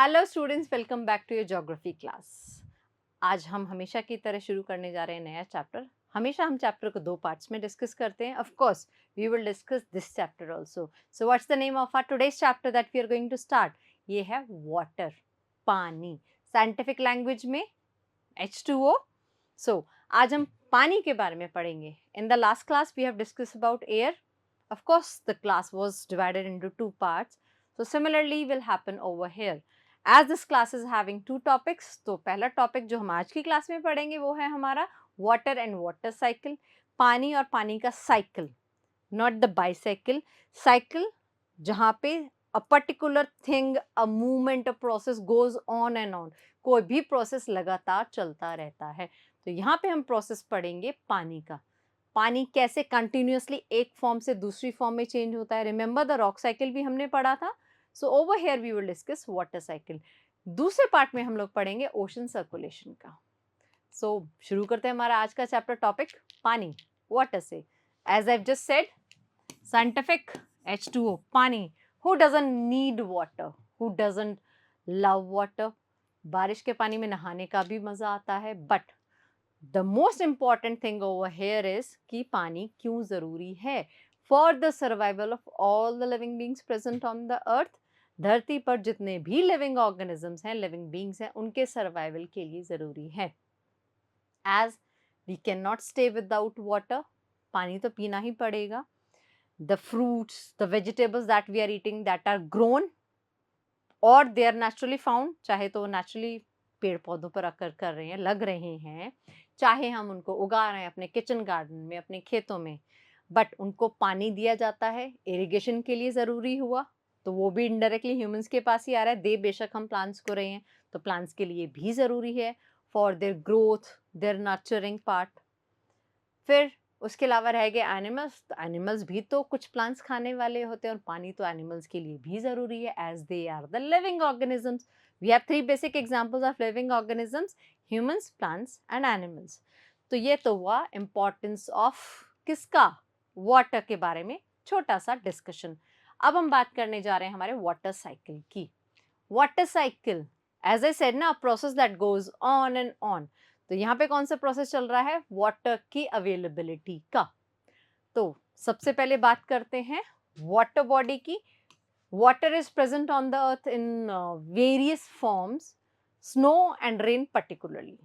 Hello students, welcome back to your geography class. आज हम हमेशा की तरह शुरू करने जा रहे हैं नया चैप्टर। हमेशा हम चैप्टर को दो पार्ट्स में डिस्कस करते हैं। Of course we will discuss this chapter also. So what's the name of our today's chapter that we are going to start? ये है वाटर, पानी, साइंटिफिक लैंग्वेज में H2O। सो आज हम पानी के बारे में पढ़ेंगे। In the last class we have discuss about air. Of course the class was divided into two parts, so similarly will happen over here. As this class is having two topics, तो पहला topic जो हम आज की class में पढ़ेंगे वो है हमारा वाटर एंड वाटर साइकिल, पानी और पानी का cycle, not the bicycle. Cycle जहाँ पे a particular thing, a movement, a process goes on and on, कोई भी प्रोसेस लगातार चलता रहता है। तो यहाँ पे हम प्रोसेस पढ़ेंगे पानी का। पानी कैसे कंटिन्यूअसली एक फॉर्म से दूसरी फॉर्म में चेंज होता है। रिमेंबर द रॉक साइकिल भी हमने पढ़ा था। So over here we will discuss water cycle. दूसरे पार्ट में हम लोग पढ़ेंगे ओशन सर्कुलेशन का। सो शुरू करते हैं हमारा आज का चैप्टर टॉपिक पानी, वाटर से। As I just said, scientific H2O, पानी। Who doesn't need water, who doesn't love water? बारिश के पानी में नहाने का भी मजा आता है, but the most important thing over here is कि पानी क्यों जरूरी है for the survival of all the living beings present on the earth. धरती पर जितने भी लिविंग ऑर्गेनिजम्स हैं, लिविंग बींग्स हैं, उनके सर्वाइवल के लिए जरूरी है। As we can not stay without water, पानी तो पीना ही पड़ेगा। The fruits, the vegetables that we are eating, that are grown और दे आर नेचुरली फाउंड, चाहे तो नेचुरली पेड़ पौधों पर आकर कर रहे हैं, लग रहे हैं, चाहे हम उनको उगा रहे हैं अपने किचन गार्डन में, अपने खेतों में, बट उनको पानी दिया जाता है इरिगेशन के लिए ज़रूरी हुआ, तो वो भी इनडायरेक्टली ह्यूमंस के पास ही आ रहा है। दे बेशक हम प्लांट्स को रहे हैं, तो प्लांट्स के लिए भी ज़रूरी है for their growth, their nurturing part. फिर उसके अलावा रह गए एनिमल्स। तो एनिमल्स भी तो कुछ प्लांट्स खाने वाले होते हैं, और पानी तो एनिमल्स के लिए भी ज़रूरी है, as they are the living organisms. We have three basic examples of living organisms: humans, plants and animals. तो ये तो हुआ इम्पोर्टेंस ऑफ किसका? वाटर के बारे में छोटा सा डिस्कशन। अब हम बात करने जा रहे हैं हमारे वाटर साइकिल की। Water cycle, as I said ना, process that goes on and on. तो यहाँ पे कौन सा प्रोसेस चल रहा है? वाटर की अवेलेबिलिटी का। तो सबसे पहले बात करते हैं वाटर बॉडी की। Water is present on the earth in various forms, snow and rain particularly.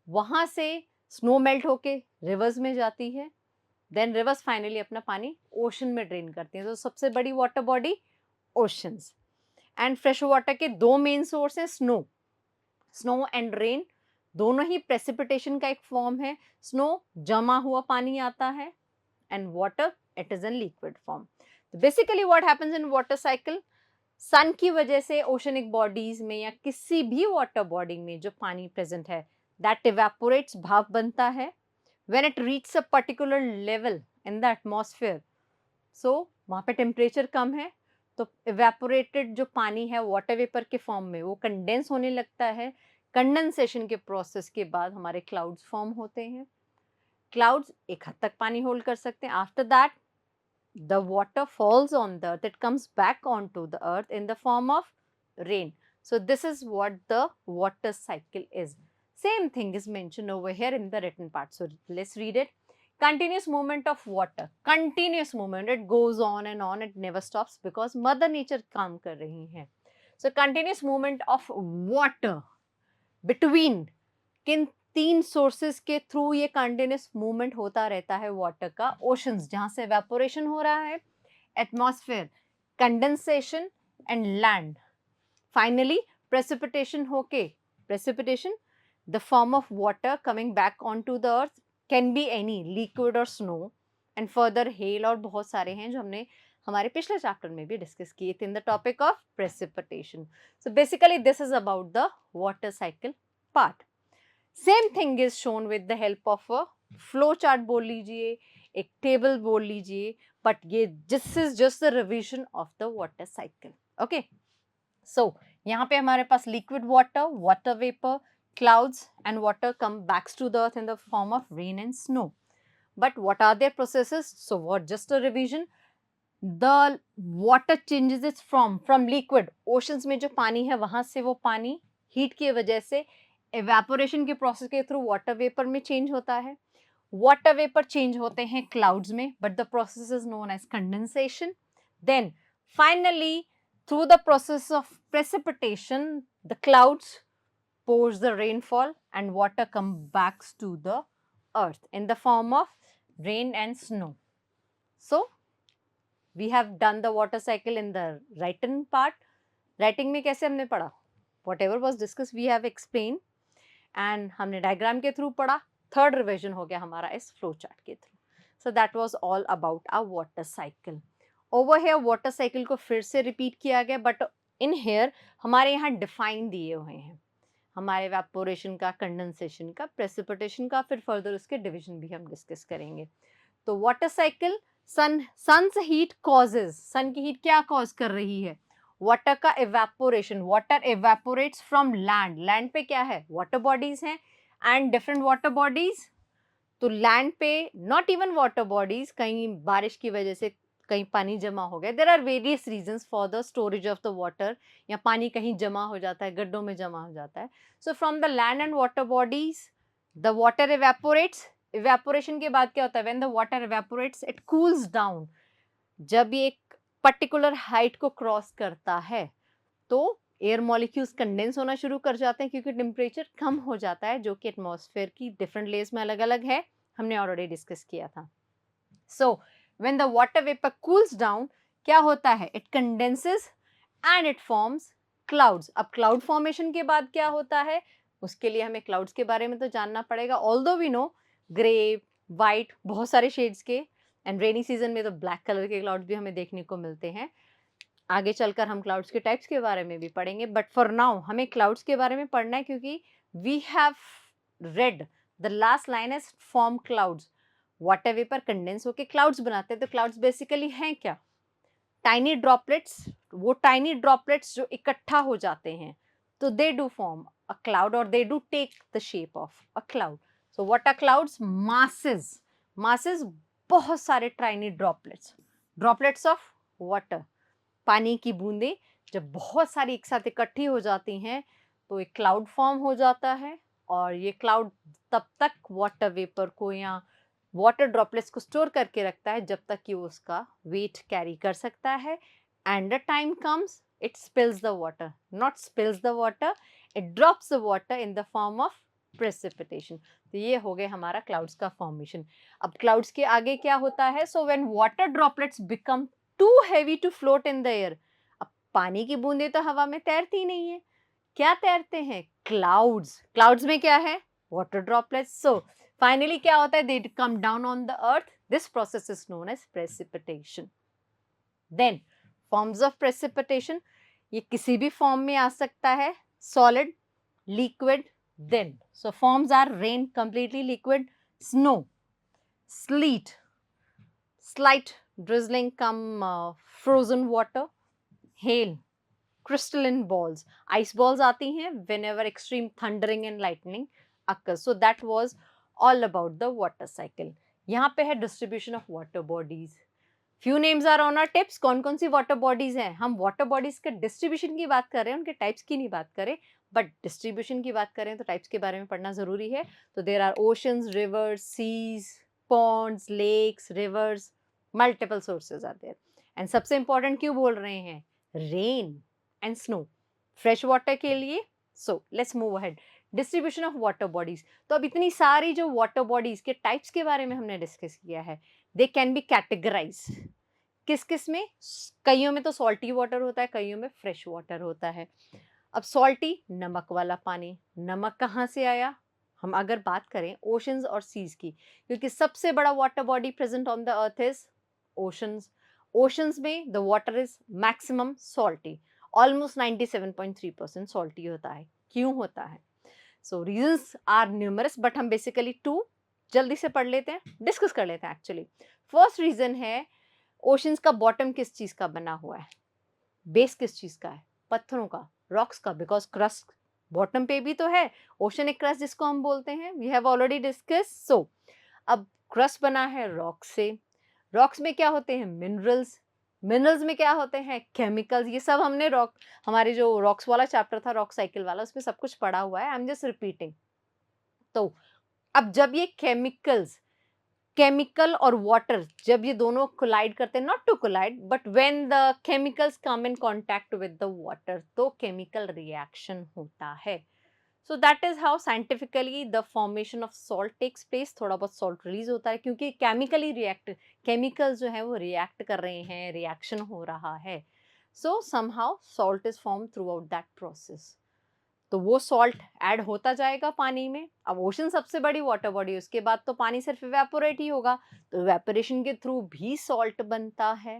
वहां से स्नो मेल्ट होके रिवर्स में जाती है, देन रिवर्स फाइनली अपना पानी ओशन में ड्रेन करती हैं। तो सबसे बड़ी water body oceans. And fresh water के दो मेन सोर्स हैं, स्नो, स्नो एंड रेन। दोनों ही प्रेसिपिटेशन का एक फॉर्म है। स्नो जमा हुआ पानी आता है, and water it is in liquid form. तो basically what happens in water cycle, sun की वजह से ओशनिक बॉडीज में या किसी भी वाटर बॉडी में जो पानी प्रेजेंट है, दैट इवेपोरेट्स, भाप बनता है। When it reach a particular level in the atmosphere, so वहाँ पे टेम्परेचर कम है, तो इवेपोरेटेड जो पानी है वाटर वेपर के फॉर्म में वो कंडेंस होने लगता है। कंडेंसेशन के प्रोसेस के बाद हमारे क्लाउड्स फॉर्म होते हैं। क्लाउड्स एक हद तक पानी होल्ड कर सकते हैं। After that the water falls on the earth, it comes back onto the earth in the form of rain. So this is what the water cycle is. Same thing is mentioned over here in the written part, so let's read it. Continuous movement of water, continuous movement, it goes on and on, it never stops because mother nature काम कर रही है. So continuous movement of water between किन तीन sources के through ये continuous movement होता रहता है वाटर का? ओशंस, जहां से एवेपोरेशन हो रहा है, atmosphere, condensation and land, finally precipitation होके, precipitation the form of water coming back on to the earth, can be any liquid और स्नो, एंड फर्दर हेल, और बहुत सारे हैं जो हमने हमारे पिछले चैप्टर में भी डिस्कस किए थे in the topic of precipitation. So basically this is about the water cycle part. Same thing is shown with the help of a flow chart बोल लीजिए, एक टेबल बोल लीजिए, बट ये this is just the revision of the water cycle. Okay, so यहाँ पे हमारे पास liquid water, water vapour, clouds and water come backs to the earth in the form of rain and snow. But what are their processes? So what, just a revision. The water changes it's from liquid, oceans में जो पानी है वहां से वो पानी heat की वजह से एवेपोरेशन के प्रोसेस के थ्रू वाटर वेपर में चेंज होता है. वाटर वेपर चेंज होते हैं क्लाउड्स में, but the process is known as condensation. Then finally through the process of precipitation the clouds pours the rainfall and water comes back to the earth in the form of rain and snow. So we have done the water cycle in the written part. Writing में कैसे हमने पढ़ा? Whatever was discussed we have explained and हमने diagram के through पढ़ा. Third revision हो गया हमारा इस flow chart के through. So that was all about our water cycle. Over here water cycle को फिर से repeat किया गया, but in here हमारे यहाँ define दिए हुए हैं. हमारे evaporation का, condensation का, precipitation का, फिर further उसके division भी हम discuss करेंगे. तो water cycle, sun's heat causes, sun की heat क्या cause कर रही है? वाटर का evaporation, water evaporates from land. land पे क्या है? water bodies हैं and different water bodies. तो land पे not even water bodies, कहीं बारिश की वजह से कहीं पानी जमा हो गया. there are various reasons for the storage of the water. या पानी कहीं जमा हो जाता है, गड्ढों में जमा हो जाता है. so from the land and water bodies the water evaporates. evaporation के बाद क्या होता है? when the water evaporates it cools down. जब ये एक पर्टिकुलर हाइट को क्रॉस करता है तो एयर मॉलिक्यूल्स कंडेंस होना शुरू कर जाते हैं क्योंकि टेम्परेचर कम हो जाता है, जो कि एटमॉस्फेयर की डिफरेंट लेयर्स में अलग अलग है, हमने ऑलरेडी डिस्कस किया था. So when the water vapour cools down क्या होता है? It condenses and it forms clouds. अब क्लाउड फॉर्मेशन के बाद क्या होता है? उसके लिए हमें क्लाउड्स के बारे में तो जानना पड़ेगा. Although we know grey, white, बहुत सारे शेड्स के, एंड रेनी सीजन में तो ब्लैक कलर के क्लाउड्स भी हमें देखने को मिलते हैं. आगे चलकर हम क्लाउड्स के टाइप्स के बारे में भी पढ़ेंगे, बट फॉर नाउ हमें क्लाउड्स के बारे में पढ़ना है क्योंकि we have read the last line is form clouds. Water vapour condense होके क्लाउड्स बनाते हैं. तो क्लाउड्स बेसिकली हैं क्या? Tiny droplets. वो टाइनी ड्रॉपलेट्स जो इकट्ठा हो जाते हैं तो they do form a cloud और they do take the shape of a cloud. So what are clouds? Masses. Masses, बहुत सारे tiny droplets. Droplets of water, पानी की बूंदें जब बहुत सारी एक साथ इकट्ठी हो जाती हैं तो एक क्लाउड फॉर्म हो जाता है. और ये क्लाउड तब तक वाटर वेपर को या वाटर ड्रॉपलेट्स को स्टोर करके रखता है जब तक कि वो उसका वेट कैरी कर सकता है. And the time comes it spills the water, not spills the water, it drops the water in the form of precipitation. तो ये हो गया हमारा क्लाउड्स का फॉर्मेशन. अब क्लाउड्स के आगे क्या होता है? So when water droplets become too heavy to float in the air. अब पानी की बूंदें तो हवा में तैरती नहीं है, क्या तैरते हैं? क्लाउड्स. क्लाउड्स में क्या है? Water droplets. सो फाइनली क्या होता है? They come down on the earth. This process is known as precipitation. Then forms of precipitation, ये किसी भी फॉर्म में आ सकता है, solid, liquid. Then so forms are rain, completely liquid, snow, sleet, slight drizzling come frozen water, hail, crystalline balls. Ice balls आती हैं whenever extreme thundering and lightning occurs. So that was all about the water cycle. यहाँ पे है distribution of water bodies. Few names are on our tips. कौन कौन सी water bodies हैं? हम water bodies के distribution की बात कर रहे हैं, उनके types की नहीं बात करें, but distribution की बात करें तो types के बारे में पढ़ना ज़रूरी है. तो there are oceans, rivers, seas, ponds, lakes, rivers, multiple sources are there. And सबसे important क्यों बोल रहे हैं? Rain and snow. Fresh water के लिए. So let's move ahead. Distribution of water bodies. तो अब इतनी सारी जो water bodies के types के बारे में हमने discuss किया है, they can be categorized. किस किस में? कईयों में तो salty water होता है, कईयों में fresh water होता है. अब salty, नमक वाला पानी. नमक कहाँ से आया? हम अगर बात करें ओशंस और सीज की, क्योंकि सबसे बड़ा water body present on the earth is oceans. Oceans में the water is maximum salty, almost 97.3% salty होता है. क्यों होता है? So reasons are numerous, but हम बेसिकली 2 जल्दी से पढ़ लेते हैं, डिस्कस कर लेते हैं. एक्चुअली फर्स्ट रीजन है ओशंस का बॉटम किस चीज का बना हुआ है? बेस किस चीज का है? पत्थरों का, रॉक्स का, बिकॉज क्रस्ट बॉटम पे भी तो है. ओशनिक क्रस्ट जिसको हम बोलते हैं, वी हैव ऑलरेडी डिस्कस. सो अब क्रस्ट बना है रॉक से. रॉक्स में क्या होते हैं? मिनरल्स. मिनरल्स में क्या होते हैं, केमिकल्स, ये सब हमने रॉक, हमारे जो रॉक्स वाला चैप्टर था, रॉक साइकिल वाला, उसमें सब कुछ पढ़ा हुआ है, आई एम जस्ट रिपीटिंग। तो अब जब ये केमिकल्स, केमिकल और वाटर जब ये दोनों कोलाइड करते हैं, not to collide but when the chemicals come in contact with the water, तो केमिकल रिएक्शन होता है। So that is how scientifically the formation of salt takes place. थोड़ा बहुत सॉल्ट रिलीज होता है क्योंकि केमिकली रिएक्ट, केमिकल्स जो है वो रिएक्ट कर रहे हैं, रिएक्शन हो रहा है। सो somehow salt is form through out that process. तो वो सॉल्ट ऐड होता जाएगा पानी में। अब ओशन सबसे बड़ी वाटर बॉडी, उसके बाद तो पानी सिर्फ इवेपोरेट ही होगा, तो इवेपोरेशन के थ्रू भी सॉल्ट बनता है।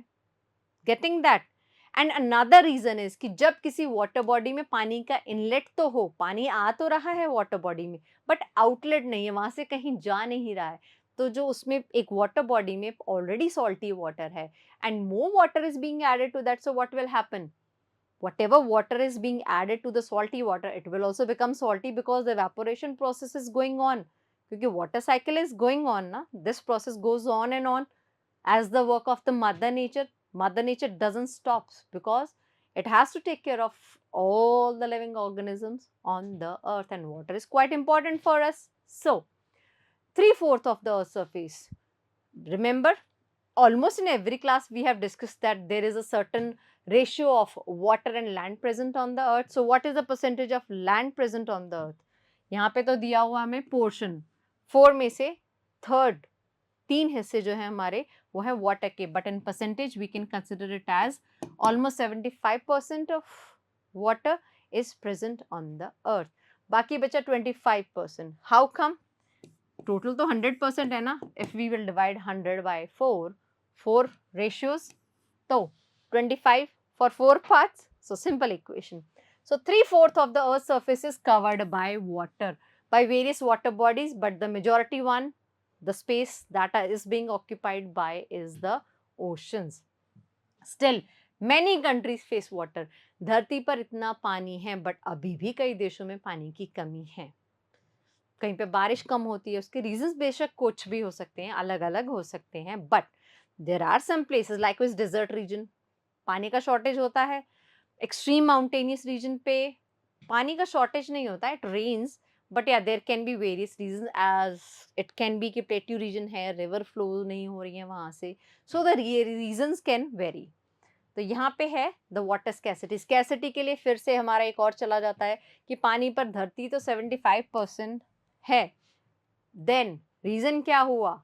Getting that? And another reason is कि जब किसी वाटर बॉडी में पानी का इनलेट तो हो, पानी आ तो रहा है वाटर बॉडी में, बट आउटलेट नहीं है, वहां से कहीं जा नहीं रहा है, तो जो उसमें एक वाटर बॉडी में ऑलरेडी सॉल्टी वाटर है and more water is being added to that, so what will happen? Whatever water is being added to the salty water, it will also become salty because the evaporation process is going on. क्योंकि water cycle is going on ना, this process goes on and on as the work of the mother nature. Mother nature doesn't stop because it has to take care of all the living organisms on the earth, and water is quite important for us. So 3/4 of the earth's surface, remember, almost in every class we have discussed that there is a certain ratio of water and land present on the earth. So what is the percentage of land present on the earth? यहाँ पे तो दिया हुआ हमें portion, 4 में से third, 3 हिस्से जो है हमारे वो है वाटर के, but in percentage we can consider it as almost 75% of water is present on the earth, बाकी बचा 25%। How come? टोटल तो 100% है ना, if we will divide 100 by 4, 4 ratios, तो 25 for 4 parts. So simple equation. So 3/4 of the earth's surface is covered by water, by various water bodies, but the majority one, the space that is being occupied by is the oceans. Still many countries face water. धरती पर इतना पानी है but अभी भी कई देशों में पानी की कमी है। कहीं पे बारिश कम होती है, उसके रीजंस बेशक कुछ भी हो सकते हैं, अलग अलग हो सकते हैं, but there are some places like which desert region, पानी का शॉर्टेज होता है। एक्सट्रीम माउंटेनियस रीजन पे पानी का शॉर्टेज नहीं होता है, इट रेन्स, बट या there can be various region, as it can be कि प्लेट्यू रीजन है, रिवर फ्लो नहीं हो रही है वहां से, so the reasons can vary. तो यहाँ पे है द वाटर स्कैसिटी। स्कैसिटी के लिए फिर से हमारा एक और चला जाता है कि पानी पर धरती तो 75% है, देन रीजन क्या हुआ?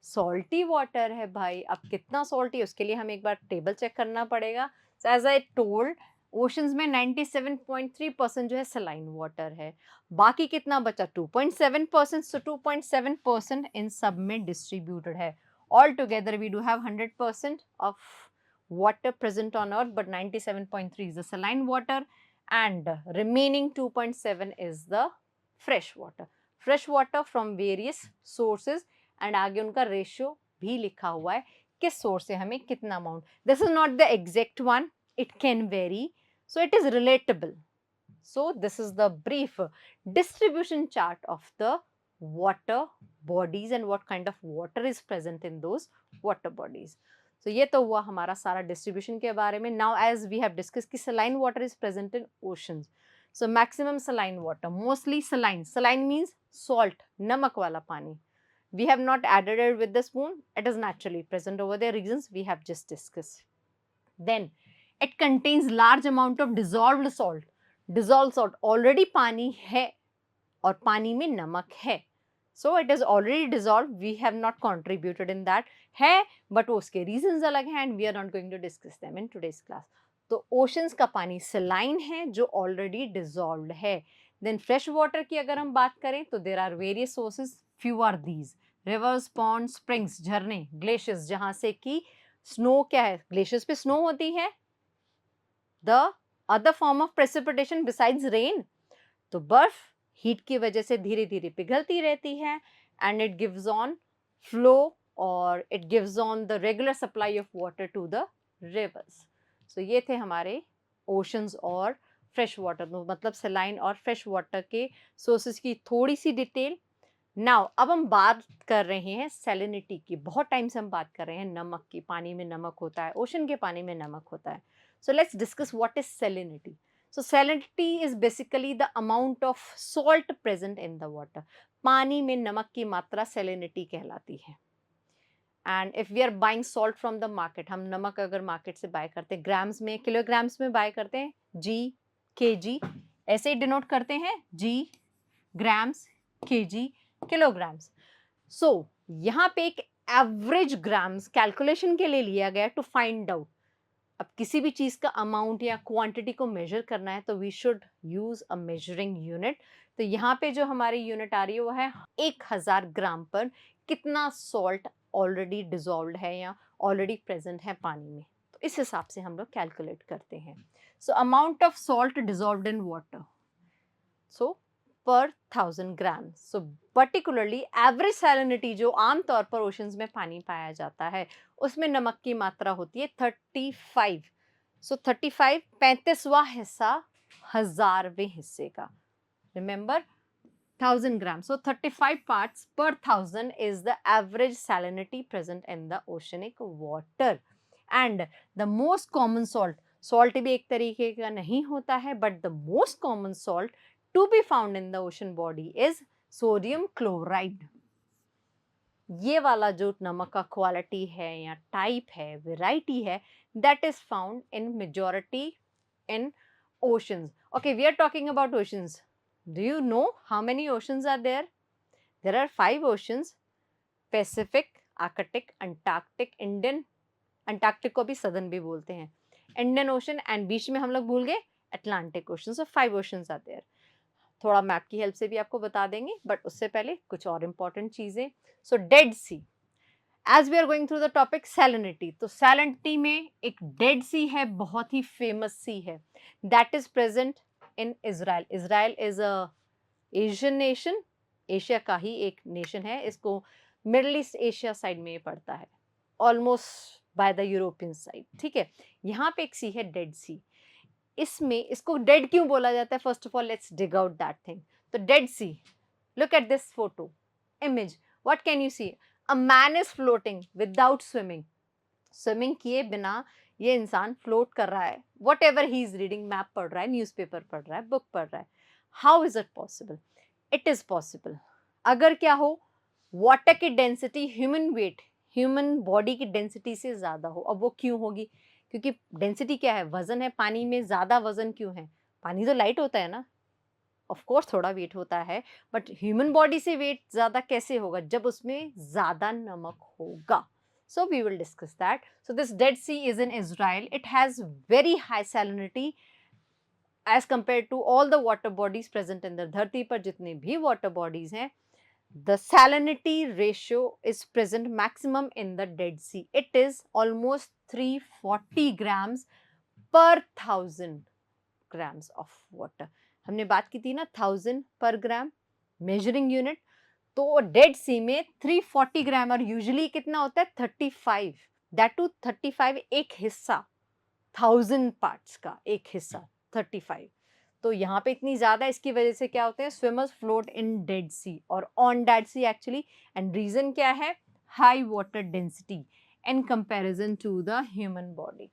सॉल्टी वाटर है भाई। अब कितना सॉल्टी, उसके लिए हमें एक बार टेबल चेक करना पड़ेगा। So as I told, oceans में 97.3% जो है सलाइन वाटर है, बाकी कितना बचा? 2.7%। सो 2.7% इन सब में डिस्ट्रीब्यूटेड है। All together we do have 100% of water present on earth, but 97.3 is the saline water and remaining 2.7 is the fresh water. Fresh water from various sources, and आगे उनका रेशियो भी लिखा हुआ है किस सोर्स से हमें कितना amount. This is not the exact one, it can very, so it is relatable. So this is the brief distribution chart of the water bodies and what kind of water is present in those water bodies. So ये तो हुआ हमारा सारा distribution के बारे में। Now as we have discuss कि saline water is present in oceans. So maximum saline water, mostly saline. Saline means salt, नमक वाला पानी. We have not added it with the spoon. It is naturally present over there. Reasons we have just discussed. Then it contains large amount of dissolved salt. Dissolved salt, already पानी है और पानी में नमक है, so it is already dissolved, we have not contributed in that है, but उसके reasons अलग हैं and we are not going to discuss them in today's class. तो oceans का पानी saline है जो already dissolved है. Then fresh water की अगर हम बात करें तो there are various sources, few are these: rivers, ponds, springs, झरने, glaciers, जहाँ से कि snow क्या है, glaciers पे snow होती है, the other form of precipitation besides rain, तो बर्फ हीट की वजह से धीरे धीरे पिघलती रहती है and it gives on flow और it gives on the regular supply of water to the rivers. So ये थे हमारे ओशंस और फ्रेश वाटर, मतलब सेलाइन और फ्रेश वाटर के सोर्सेज की थोड़ी सी डिटेल. नाउ अब हम बात कर रहे हैं सैलिनिटी की। बहुत टाइम से हम बात कर रहे हैं नमक की, पानी में नमक होता है, ओशन के पानी में नमक होता है। So let's discuss what is salinity. So salinity is basically the amount of salt present in the water. पानी में नमक की मात्रा सैलिनिटी कहलाती है। And if we are buying salt from the market, हम नमक अगर मार्केट से बाय करते हैं, ग्राम्स में, किलोग्राम्स में बाय करते हैं, जी, के जी, ऐसे ही डिनोट करते हैं, जी, ग्राम्स, के जी, किलोग्राम्स। सो यहाँ पे एक एवरेज ग्राम्स कैलकुलेशन के लिए लिया गया टू फाइंड आउट। अब किसी भी चीज का अमाउंट या क्वांटिटी को मेजर करना है तो we should use a measuring unit. तो यहाँ पे जो हमारी यूनिट आ रही है वो है 1000 ग्राम पर कितना सॉल्ट ऑलरेडी डिजॉल्व है या ऑलरेडी प्रेजेंट है पानी में। तो इस हिसाब से हम लोग कैलकुलेट करते हैं। So amount of salt dissolved in water, so per 1000 gram. So particularly average salinity जो आमतौर पर ओशंस में पानी पाया जाता है उसमें नमक की मात्रा होती है 35। सो 35 35वां हिस्सा 1000वें हिस्से का। Remember 1000 gram, so 35 parts per 1000 is the average salinity present in the oceanic water. And the most common salt भी एक तरीके का नहीं होता है, but the most common salt to be found in the ocean body is sodium chloride. ये वाला जो नमक का क्वालिटी है या टाइप है, वेराइटी है, that is found in majority in oceans. Okay, we are talking about oceans. Do you know how many oceans are there? There are 5 oceans: Pacific, Arctic, Antarctic, Indian, Antarctic को भी southern भी बोलते हैं, Indian Ocean, and बीच में हम लोग भूल गए Atlantic Ocean. So 5 oceans are there. थोड़ा मैप की हेल्प से भी आपको बता देंगे, बट उससे पहले कुछ और इम्पोर्टेंट चीजें। So Dead Sea, as we are going through the topic salinity, तो सैलिनिटी में एक डेड सी है, बहुत ही फेमस सी है, that is present in Israel. Israel is a Asian nation, Asia का ही एक नेशन है। इसको मिडल ईस्ट एशिया साइड में पड़ता है, almost by the European side. ठीक है, यहाँ पे एक सी है डेड सी। इसमें इसको डेड क्यों बोला जाता है? First of all let's dig out that thing. तो Dead Sea, look at this photo image, what can you see? A man is floating without swimming. Swimming किए बिना ये इंसान फ्लोट कर रहा है, whatever he is reading, map पढ़ रहा है, न्यूज़पेपर पढ़ रहा है, बुक पढ़ रहा है। How is it possible? It is possible अगर क्या हो, वाटर की density human weight, human body की डेंसिटी से ज्यादा हो। अब वो क्यों होगी? क्योंकि डेंसिटी क्या है? वजन है। पानी में ज्यादा वजन क्यों है? पानी तो लाइट होता है ना, ऑफ कोर्स थोड़ा वेट होता है, बट ह्यूमन बॉडी से वेट ज्यादा कैसे होगा? जब उसमें ज्यादा नमक होगा। So we will discuss that. So this Dead Sea is in Israel. It has very high salinity as compared to all the water bodies present in the धरती पर जितने भी water bodies हैं, the salinity ratio is present maximum in the Dead Sea. It is almost 340 grams per 1000 grams of water. हमने बात की थी ना 1000 पर ग्राम मेजरिंग यूनिट, तो डेड सी में 340 ग्राम, और यूजुअली कितना होता है? 35, दैट टू 35 एक हिस्सा, 1000 पार्ट्स का एक हिस्सा 35। तो यहाँ पे इतनी ज्यादा, इसकी वजह से क्या होते हैं? Swimmers float in Dead Sea और on Dead Sea actually. And reason क्या है? High water density in comparison to the human body.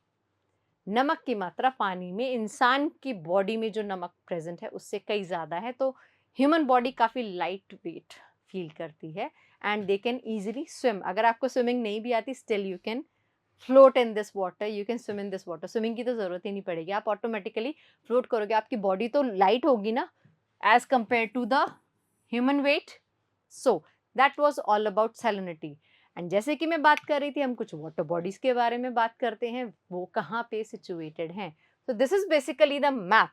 नमक की मात्रा पानी में, इंसान की बॉडी में जो नमक प्रेजेंट है उससे कई ज्यादा है, तो ह्यूमन बॉडी काफी लाइट वेट फील करती है and they can easily swim. अगर आपको स्विमिंग नहीं भी आती, still you can float in this water, you can swim in this water. Swimming की तो जरूरत ही नहीं पड़ेगी, आप ऑटोमेटिकली फ्लोट करोगे। आपकी बॉडी तो लाइट होगी ना as compare to the human weight. So that was all about salinity. And जैसे कि मैं बात कर रही थी, हम कुछ वाटर बॉडीज के बारे में बात करते हैं, वो कहाँ पे सिचुएटेड हैं। तो this is basically the map.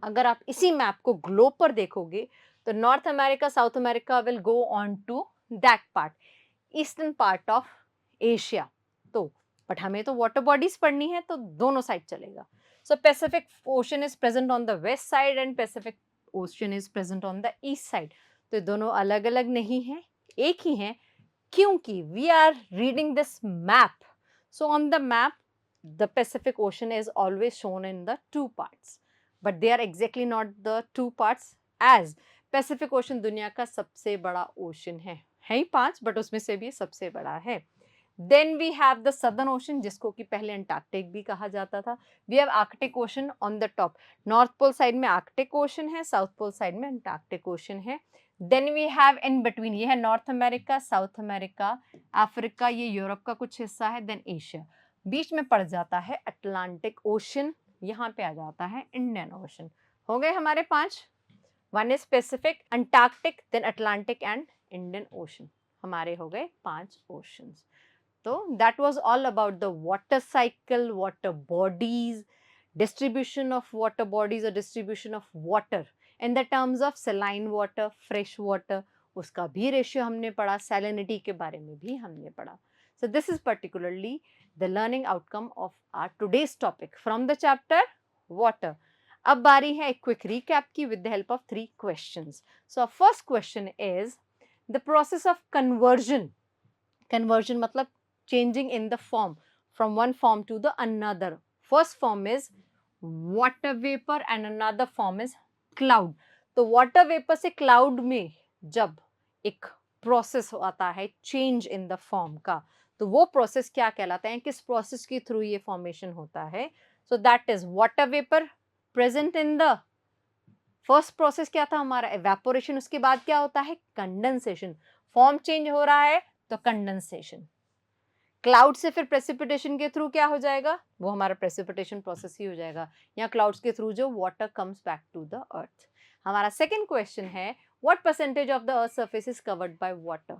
अगर आप इसी मैप को ग्लोब पर देखोगे तो North America, South America will go on to that part, eastern part of Asia. तो बट हमें तो वाटर बॉडीज पढ़नी है, तो दोनों साइड चलेगा। So Pacific Ocean is present on the west side and Pacific Ocean is present on the east side. तो दोनों अलग अलग नहीं है, एक ही है, क्योंकि we are reading this map. So on the map the Pacific Ocean is always shown in the two parts, but they are exactly not the two parts, as Pacific ocean दुनिया का सबसे बड़ा ओशन है ही 5 but उसमें से भी सबसे बड़ा है। Then we have the Southern Ocean जिसको कि पहले अंटार्कटिक भी कहा जाता था। We have Arctic Ocean on the top, North Pole side में आर्कटिक ओशन है, साउथ पोल साइड में अंटार्कटिक ओशन है। Then we have in between, ये है North America, South America, Africa, ये यूरोप का कुछ हिस्सा है, देन एशिया। बीच में पड़ जाता है अटलांटिक ओशन, यहाँ पे आ जाता है इंडियन ओशन। हो गए हमारे 5, one is Pacific, Antarctic, then Atlantic and Indian Ocean, हमारे हो गए 5 ओशंस। तो that was all about the water cycle, water bodies, distribution of water bodies or distribution of water in the terms of saline water, fresh water, उसका भी ratio हमने पढ़ा, salinity के बारे में भी हमने पढ़ा। So this is particularly the learning outcome of our today's topic from the chapter water. अब बारी है एक क्विक recap की with the help of 3 questions. So our first question is the process of conversion. Conversion मतलब changing in the form from one form to the another. First form is water vapor and another form is cloud. तो water vapor से cloud में जब एक process आता है change in the form का, तो वो process क्या कहलाता है, किस process के through ये formation होता है? So that is water vapor present in the first process क्या था हमारा evaporation, उसके बाद क्या होता है condensation, form change हो रहा है तो condensation। क्लाउड से फिर प्रेसिपिटेशन के थ्रू क्या हो जाएगा, वो हमारा प्रेसिपिटेशन प्रोसेस ही हो जाएगा, या क्लाउड्स के थ्रू जो water comes back to the earth. हमारा सेकंड क्वेश्चन है what percentage of the earth surface is covered by water?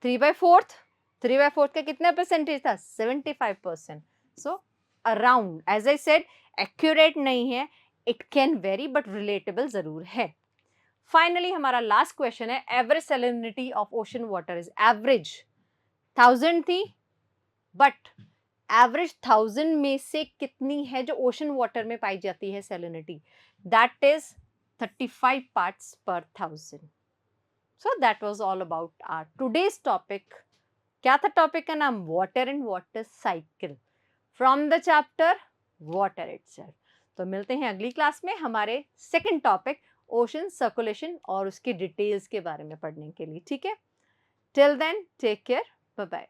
3/4। 3/4 का कितना परसेंटेज था? 75%। So around, as I said, accurate नहीं है, it can vary but relatable जरूर है। फाइनली हमारा लास्ट क्वेश्चन है average salinity of ocean water is, average 1000 थी, बट एवरेज 1000 में से कितनी है जो ओशन वाटर में पाई जाती है सैलिनिटी? दैट इज 35 पार्ट्स पर 1000। So that was all about our today's topic. क्या था टॉपिक का नाम? Water and water cycle from the chapter water itself. तो मिलते हैं अगली क्लास में हमारे सेकंड टॉपिक ओशन सर्कुलेशन और उसकी डिटेल्स के बारे में पढ़ने के लिए, ठीक है? Till then take care, bye bye.